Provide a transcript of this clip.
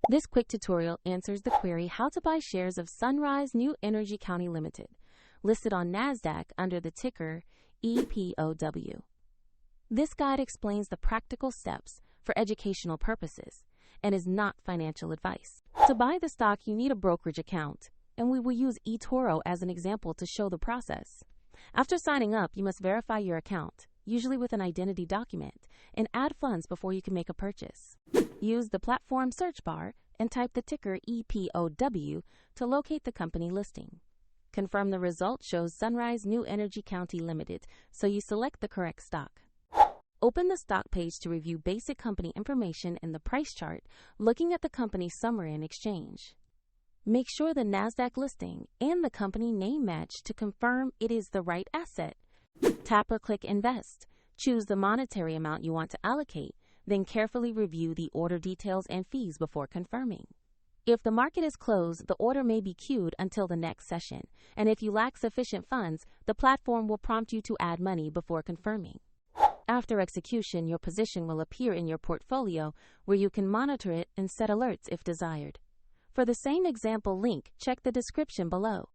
This quick tutorial answers the query how to buy shares of Sunrise New Energy Co Ltd, listed on NASDAQ under the ticker EPOW. This guide explains the practical steps for educational purposes and is not financial advice. To buy the stock, you need a brokerage account, and we will use eToro as an example to show the process. After signing up, you must verify your account, usually with an identity document, and add funds before you can make a purchase. Use the platform search bar and type the ticker EPOW to locate the company listing. Confirm the result shows Sunrise New Energy Co Ltd, so you select the correct stock. Open the stock page to review basic company information in the price chart, looking at the company summary and exchange. Make sure the NASDAQ listing and the company name match to confirm it is the right asset. Tap or click Invest. Choose the monetary amount you want to allocate, then carefully review the order details and fees before confirming. If the market is closed, the order may be queued until the next session, and if you lack sufficient funds, the platform will prompt you to add money before confirming. After execution, your position will appear in your portfolio, where you can monitor it and set alerts if desired. For the same example link, check the description below.